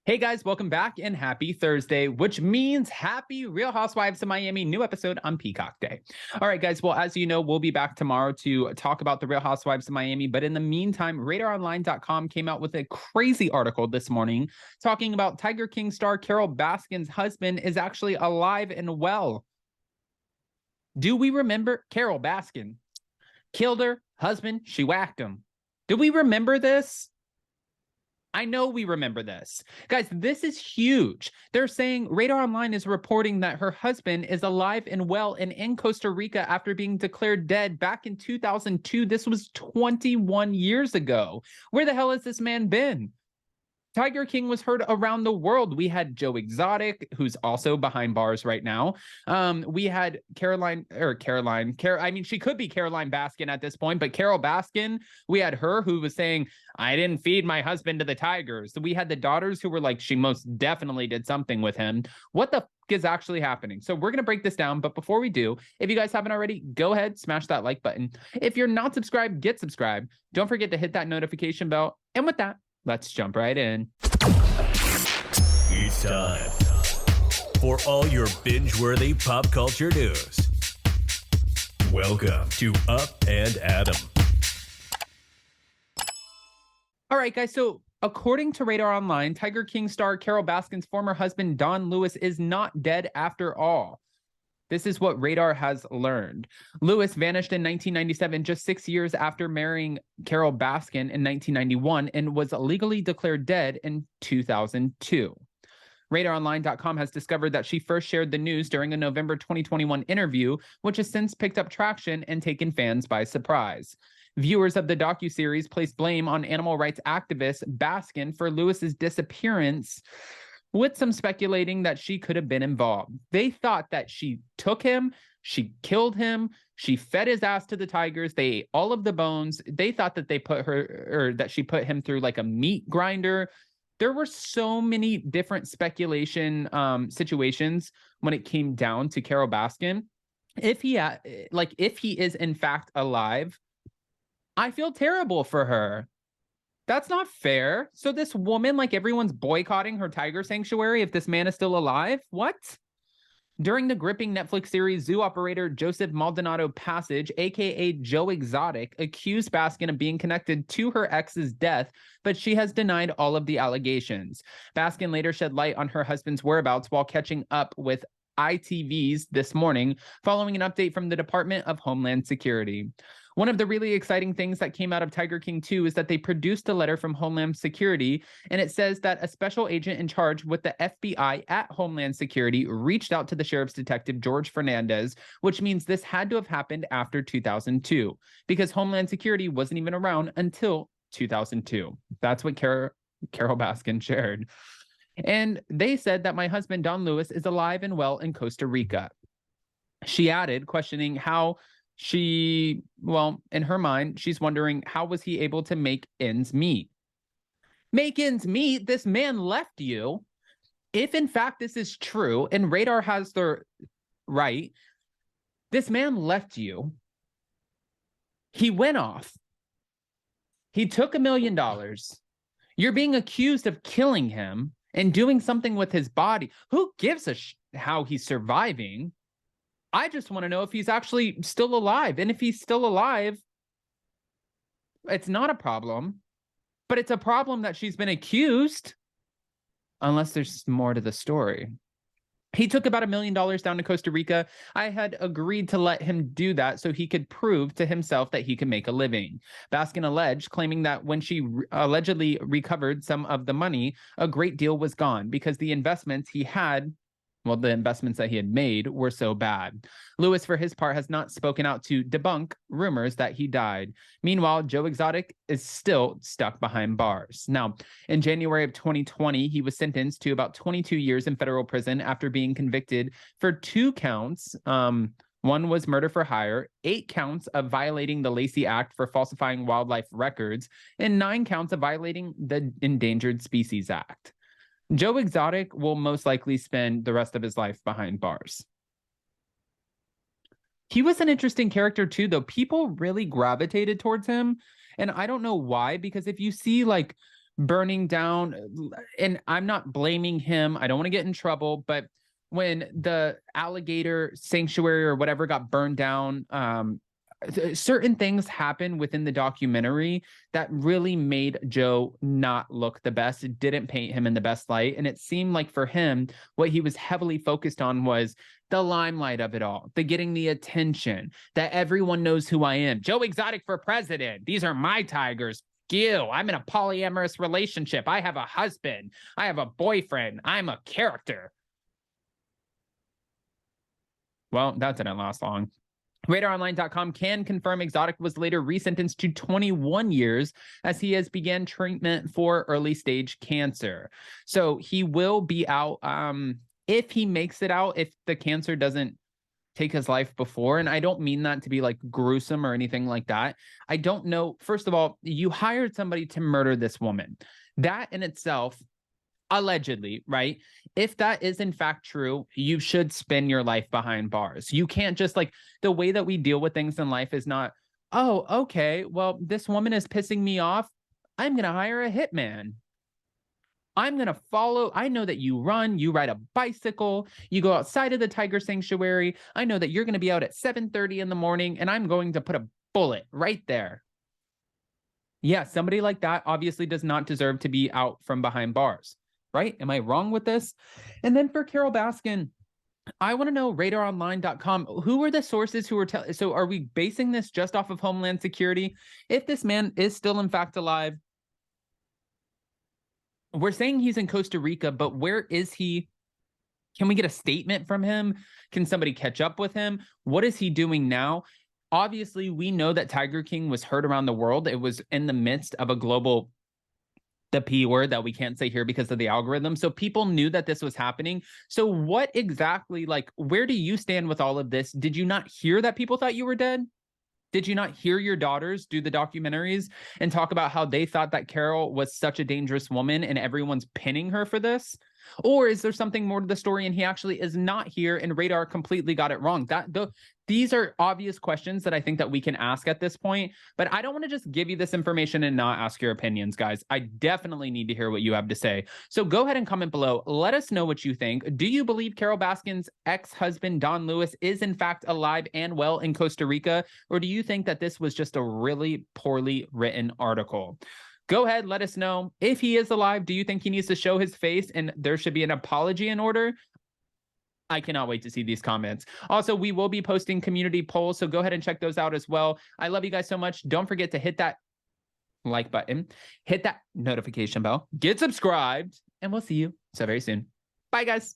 Hey guys, welcome back and happy Thursday, which means happy Real Housewives of Miami new episode on Peacock Day. All right, guys. Well, as you know, we'll be back tomorrow to talk about the Real Housewives of Miami. But in the meantime, RadarOnline.com came out with a crazy article this morning talking about Tiger King star Carole Baskin's husband is actually alive and well. Do we remember Carole Baskin? Killed her husband, she whacked him. Do we remember this? I know we remember this. Guys, this is huge. They're saying Radar Online is reporting that her husband is alive and well and in Costa Rica after being declared dead back in 2002. This was 21 years ago. Where the hell has this man been? Tiger King was heard around the world. We had Joe Exotic, who's also behind bars right now. We had she could be Caroline Baskin at this point, but Carole Baskin, we had her who was saying, I didn't feed my husband to the tigers. So we had the daughters who were like, she most definitely did something with him. What the is actually happening? So we're going to break this down. But before we do, if you guys haven't already, go ahead, smash that like button. If you're not subscribed, get subscribed. Don't forget to hit that notification bell. And with that, let's jump right in. It's time for all your binge-worthy pop culture news. Welcome to Up and Adam. All right, guys. So according to Radar Online, Tiger King star Carole Baskin's former husband, Don Lewis, is not dead after all. This is what Radar has learned. Lewis vanished in 1997, just 6 years after marrying Carole Baskin in 1991, and was legally declared dead in 2002. RadarOnline.com has discovered that she first shared the news during a November 2021 interview, which has since picked up traction and taken fans by surprise. Viewers of the docuseries placed blame on animal rights activist Baskin for Lewis's disappearance, with some speculating that she could have been involved. They thought that she took him, she killed him, she fed his ass to the tigers, they ate all of the bones. They thought that they put her, or that she put him through like a meat grinder. There were so many different speculation situations when it came down to Carole Baskin. If he is in fact alive, I feel terrible for her. That's not fair. So this woman, like everyone's boycotting her tiger sanctuary if this man is still alive? What? During the gripping Netflix series, zoo operator Joseph Maldonado Passage, aka Joe Exotic, accused Baskin of being connected to her ex's death, but she has denied all of the allegations. Baskin later shed light on her husband's whereabouts while catching up with ITV's This Morning, following an update from the Department of Homeland Security. One of the really exciting things that came out of Tiger King 2 is that they produced a letter from Homeland Security, and it says that a special agent in charge with the FBI at Homeland Security reached out to the sheriff's detective, George Fernandez, which means this had to have happened after 2002, because Homeland Security wasn't even around until 2002. That's what Carole Baskin shared. And they said that my husband, Don Lewis, is alive and well in Costa Rica. She added, questioning how in her mind, she's wondering, how was he able to make ends meet? Make ends meet? This man left you. If in fact this is true, and Radar has the right, this man left you. He went off. He took $1 million. You're being accused of killing him and doing something with his body. Who gives a how he's surviving? I just want to know if he's actually still alive. And if he's still alive, it's not a problem. But it's a problem that she's been accused, unless there's more to the story. He took about $1 million down to Costa Rica. I had agreed to let him do that so he could prove to himself that he could make a living. Baskin alleged, claiming that when she allegedly recovered some of the money, a great deal was gone because the investments that he had made were so bad. Lewis, for his part, has not spoken out to debunk rumors that he died. Meanwhile, Joe Exotic is still stuck behind bars. Now, in January of 2020, he was sentenced to about 22 years in federal prison after being convicted for 2 counts. One was murder for hire, 8 counts of violating the Lacey Act for falsifying wildlife records, and 9 counts of violating the Endangered Species Act. Joe Exotic will most likely spend the rest of his life behind bars. He was an interesting character too, though. People really gravitated towards him, and I don't know why, because if you see like burning down. And I'm not blaming him. I don't want to get in trouble, but when the alligator sanctuary or whatever got burned down, certain things happen within the documentary that really made Joe not look the best. It didn't paint him in the best light. And it seemed like for him, what he was heavily focused on was the limelight of it all, the getting the attention, that everyone knows who I am. Joe Exotic for president. These are my tigers. You. I'm in a polyamorous relationship. I have a husband. I have a boyfriend. I'm a character. Well, that didn't last long. RadarOnline.com can confirm Exotic was later resentenced to 21 years as he has began treatment for early stage cancer. So he will be out if he makes it out, if the cancer doesn't take his life before. And I don't mean that to be like gruesome or anything like that. I don't know. First of all, you hired somebody to murder this woman. That in itself, allegedly, right? If that is in fact true, you should spend your life behind bars. You can't just like, the way that we deal with things in life is not, oh, okay, well, this woman is pissing me off. I'm going to hire a hitman. I'm going to follow. I know that you run, you ride a bicycle, you go outside of the tiger sanctuary. I know that you're going to be out at 7:30 in the morning and I'm going to put a bullet right there. Yeah, somebody like that obviously does not deserve to be out from behind bars, right? Am I wrong with this? And then for Carole Baskin, I want to know RadarOnline.com. Who are the sources who were telling? So are we basing this just off of Homeland Security? If this man is still in fact alive, we're saying he's in Costa Rica, but where is he? Can we get a statement from him? Can somebody catch up with him? What is he doing now? Obviously, we know that Tiger King was heard around the world. It was in the midst of a global, the P word that we can't say here because of the algorithm. So people knew that this was happening. So what exactly, like, where do you stand with all of this? Did you not hear that people thought you were dead? Did you not hear your daughters do the documentaries and talk about how they thought that Carole was such a dangerous woman and everyone's pinning her for this? Or is there something more to the story and he actually is not here and Radar completely got it wrong? These are obvious questions that I think that we can ask at this point, but I don't want to just give you this information and not ask your opinions, guys. I definitely need to hear what you have to say. So go ahead and comment below. Let us know what you think. Do you believe Carole Baskin's ex-husband, Don Lewis, is in fact alive and well in Costa Rica? Or do you think that this was just a really poorly written article? Go ahead, let us know. If he is alive, do you think he needs to show his face and there should be an apology in order? I cannot wait to see these comments. Also, we will be posting community polls, so go ahead and check those out as well. I love you guys so much. Don't forget to hit that like button, hit that notification bell, get subscribed, and we'll see you so very soon. Bye, guys.